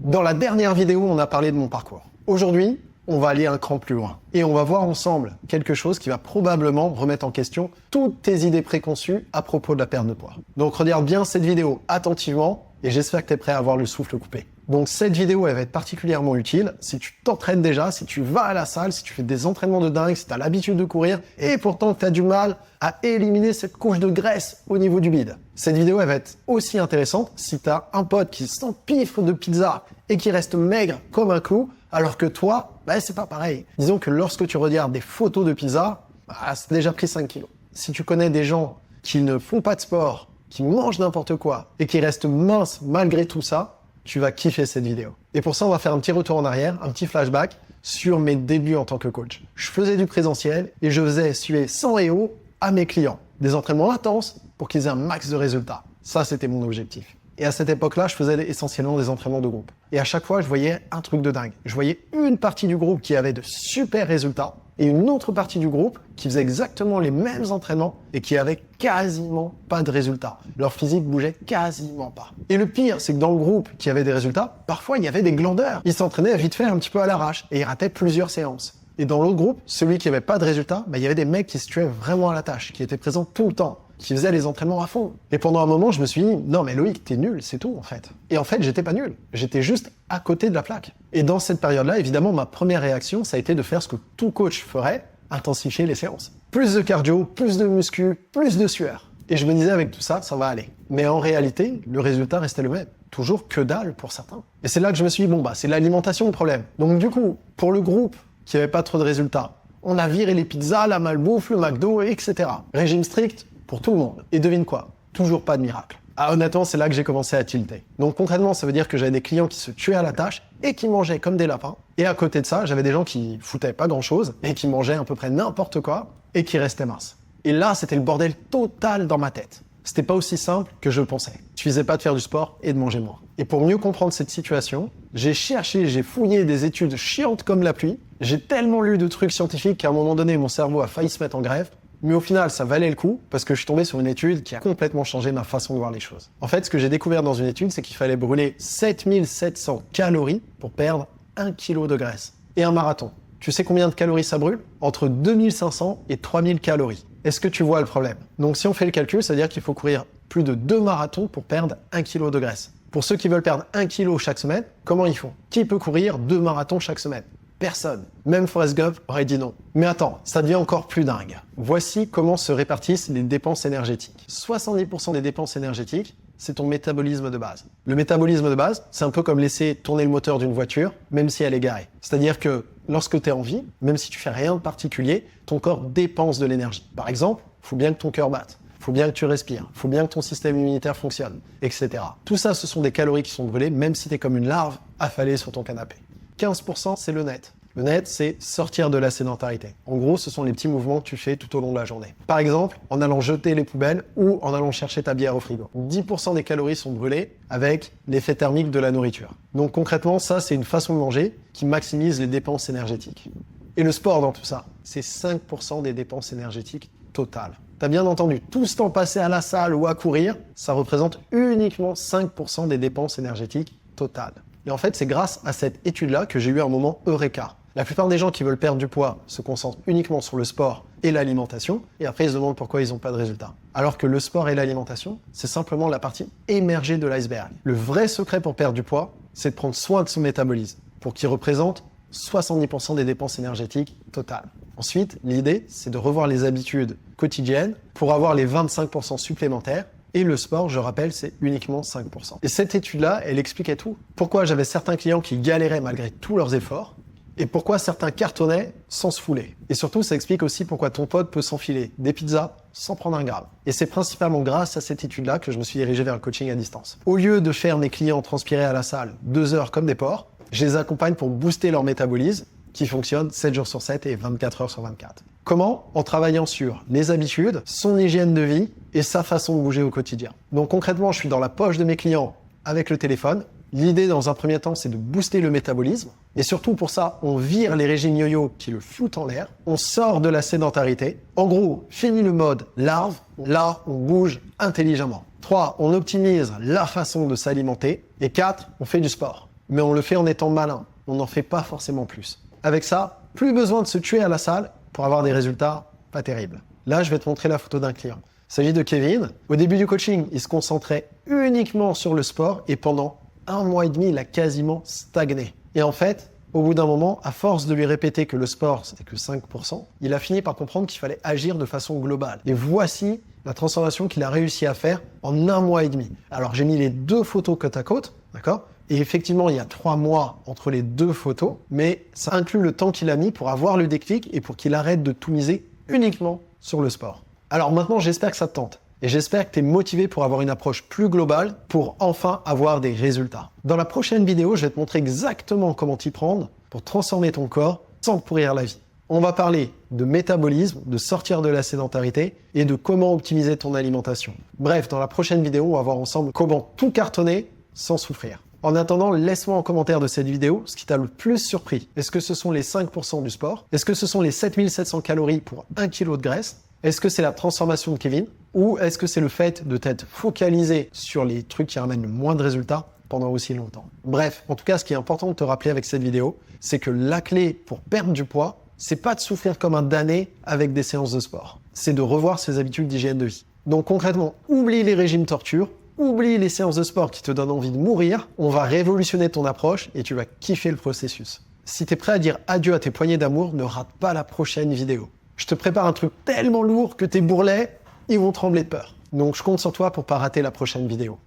Dans la dernière vidéo, on a parlé de mon parcours. Aujourd'hui, on va aller un cran plus loin. Et on va voir ensemble quelque chose qui va probablement remettre en question toutes tes idées préconçues à propos de la perte de poids. Donc regarde bien cette vidéo attentivement et j'espère que tu es prêt à avoir le souffle coupé. Donc cette vidéo, elle va être particulièrement utile si tu t'entraînes déjà, si tu vas à la salle, si tu fais des entraînements de dingue, si tu as l'habitude de courir et pourtant tu as du mal à éliminer cette couche de graisse au niveau du bide. Cette vidéo, elle va être aussi intéressante si tu as un pote qui s'empiffre de pizza et qui reste maigre comme un clou, alors que toi, c'est pas pareil. Disons que lorsque tu regardes des photos de pizza, c'est déjà pris 5 kilos. Si tu connais des gens qui ne font pas de sport, qui mangent n'importe quoi et qui restent minces malgré tout ça, tu vas kiffer cette vidéo. Et pour ça, on va faire un petit retour en arrière, un petit flashback sur mes débuts en tant que coach. Je faisais du présentiel et je faisais suer sang et eau à mes clients. Des entraînements intenses pour qu'ils aient un max de résultats. Ça, c'était mon objectif. Et à cette époque-là, je faisais essentiellement des entraînements de groupe. Et à chaque fois, je voyais un truc de dingue. Je voyais une partie du groupe qui avait de super résultats et une autre partie du groupe qui faisait exactement les mêmes entraînements et qui avait quasiment pas de résultats. Leur physique bougeait quasiment pas. Et le pire, c'est que dans le groupe qui avait des résultats, parfois il y avait des glandeurs. Ils s'entraînaient vite fait un petit peu à l'arrache et ils rataient plusieurs séances. Et dans l'autre groupe, celui qui avait pas de résultats, il y avait des mecs qui se tuaient vraiment à la tâche, qui étaient présents tout le temps, qui faisaient les entraînements à fond. Et pendant un moment, je me suis dit, non mais Loïc, t'es nul, c'est tout en fait. Et en fait, j'étais pas nul. J'étais juste à côté de la plaque. Et dans cette période-là, évidemment, ma première réaction, ça a été de faire ce que tout coach ferait, intensifier les séances. Plus de cardio, plus de muscu, plus de sueur. Et je me disais, avec tout ça, ça va aller. Mais en réalité, le résultat restait le même. Toujours que dalle pour certains. Et c'est là que je me suis dit, c'est l'alimentation le problème. Donc du coup, pour le groupe qui avait pas trop de résultats, on a viré les pizzas, la malbouffe, le McDo, etc. Régime strict pour tout le monde. Et devine quoi? Toujours pas de miracle. Honnêtement, c'est là que j'ai commencé à tilter. Donc concrètement, ça veut dire que j'avais des clients qui se tuaient à la tâche et qui mangeaient comme des lapins. Et à côté de ça, j'avais des gens qui foutaient pas grand-chose et qui mangeaient à peu près n'importe quoi et qui restaient minces. Et là, c'était le bordel total dans ma tête. C'était pas aussi simple que je le pensais. Il suffisait pas de faire du sport et de manger moins. Et pour mieux comprendre cette situation, j'ai fouillé des études chiantes comme la pluie. J'ai tellement lu de trucs scientifiques qu'à un moment donné, mon cerveau a failli se mettre en grève. Mais au final, ça valait le coup parce que je suis tombé sur une étude qui a complètement changé ma façon de voir les choses. En fait, ce que j'ai découvert dans une étude, c'est qu'il fallait brûler 7700 calories pour perdre 1 kg de graisse. Et un marathon. Tu sais combien de calories ça brûle? Entre 2500 et 3000 calories. Est-ce que tu vois le problème? Donc si on fait le calcul, ça veut dire qu'il faut courir plus de 2 marathons pour perdre 1 kg de graisse. Pour ceux qui veulent perdre 1 kg chaque semaine, comment ils font? Qui peut courir 2 marathons chaque semaine? Personne. Même Forrest Gump aurait dit non. Mais attends, ça devient encore plus dingue. Voici comment se répartissent les dépenses énergétiques. 70% des dépenses énergétiques, c'est ton métabolisme de base. Le métabolisme de base, c'est un peu comme laisser tourner le moteur d'une voiture, même si elle est garée. C'est-à-dire que lorsque tu es en vie, même si tu fais rien de particulier, ton corps dépense de l'énergie. Par exemple, il faut bien que ton cœur batte. Il faut bien que tu respires, il faut bien que ton système immunitaire fonctionne, etc. Tout ça, ce sont des calories qui sont brûlées, même si tu es comme une larve affalée sur ton canapé. 15%, c'est le net. Le net, c'est sortir de la sédentarité. En gros, ce sont les petits mouvements que tu fais tout au long de la journée. Par exemple, en allant jeter les poubelles ou en allant chercher ta bière au frigo. 10% des calories sont brûlées avec l'effet thermique de la nourriture. Donc concrètement, ça, c'est une façon de manger qui maximise les dépenses énergétiques. Et le sport dans tout ça, c'est 5% des dépenses énergétiques totales. T'as bien entendu, tout ce temps passé à la salle ou à courir, ça représente uniquement 5% des dépenses énergétiques totales. Et en fait, c'est grâce à cette étude-là que j'ai eu un moment eureka. La plupart des gens qui veulent perdre du poids se concentrent uniquement sur le sport et l'alimentation, et après ils se demandent pourquoi ils n'ont pas de résultats. Alors que le sport et l'alimentation, c'est simplement la partie émergée de l'iceberg. Le vrai secret pour perdre du poids, c'est de prendre soin de son métabolisme, pour qu'il représente 70% des dépenses énergétiques totales. Ensuite, l'idée, c'est de revoir les habitudes quotidiennes pour avoir les 25% supplémentaires. Et le sport, je rappelle, c'est uniquement 5%. Et cette étude-là, elle expliquait tout. Pourquoi j'avais certains clients qui galéraient malgré tous leurs efforts, et pourquoi certains cartonnaient sans se fouler. Et surtout, ça explique aussi pourquoi ton pote peut s'enfiler des pizzas sans prendre un gramme. Et c'est principalement grâce à cette étude-là que je me suis dirigé vers le coaching à distance. Au lieu de faire mes clients transpirer à la salle 2 heures comme des porcs, je les accompagne pour booster leur métabolisme, qui fonctionne 7 jours sur 7 et 24 heures sur 24. Comment? En travaillant sur les habitudes, son hygiène de vie et sa façon de bouger au quotidien. Donc concrètement, je suis dans la poche de mes clients avec le téléphone. L'idée dans un premier temps, c'est de booster le métabolisme. Et surtout pour ça, on vire les régimes yo-yo qui le foutent en l'air. On sort de la sédentarité. En gros, fini le mode larve. Là, on bouge intelligemment. 3, on optimise la façon de s'alimenter. Et 4, on fait du sport. mais on le fait en étant malin. On n'en fait pas forcément plus. Avec ça, plus besoin de se tuer à la salle pour avoir des résultats pas terribles. Là, je vais te montrer la photo d'un client. Il s'agit de Kevin. Au début du coaching, il se concentrait uniquement sur le sport et pendant 1 mois et demi, il a quasiment stagné. Et en fait, au bout d'un moment, à force de lui répéter que le sport, c'était que 5%, il a fini par comprendre qu'il fallait agir de façon globale. Et voici la transformation qu'il a réussi à faire en 1 mois et demi. Alors, j'ai mis les 2 photos côte à côte, d'accord ? Et effectivement, il y a 3 mois entre les 2 photos, mais ça inclut le temps qu'il a mis pour avoir le déclic et pour qu'il arrête de tout miser uniquement sur le sport. Alors maintenant, j'espère que ça te tente. Et j'espère que tu es motivé pour avoir une approche plus globale pour enfin avoir des résultats. Dans la prochaine vidéo, je vais te montrer exactement comment t'y prendre pour transformer ton corps sans te pourrir la vie. On va parler de métabolisme, de sortir de la sédentarité et de comment optimiser ton alimentation. Bref, dans la prochaine vidéo, on va voir ensemble comment tout cartonner sans souffrir. En attendant, laisse-moi en commentaire de cette vidéo ce qui t'a le plus surpris. Est-ce que ce sont les 5% du sport? Est-ce que ce sont les 7700 calories pour 1 kg de graisse? Est-ce que c'est la transformation de Kevin? Ou est-ce que c'est le fait de t'être focalisé sur les trucs qui ramènent le moins de résultats pendant aussi longtemps? Bref, en tout cas, ce qui est important de te rappeler avec cette vidéo, c'est que la clé pour perdre du poids, c'est pas de souffrir comme un damné avec des séances de sport. C'est de revoir ses habitudes d'hygiène de vie. Donc concrètement, oublie les régimes torture, oublie les séances de sport qui te donnent envie de mourir, on va révolutionner ton approche et tu vas kiffer le processus. Si tu es prêt à dire adieu à tes poignées d'amour, ne rate pas la prochaine vidéo. Je te prépare un truc tellement lourd que tes bourrelets, ils vont trembler de peur. Donc je compte sur toi pour pas rater la prochaine vidéo.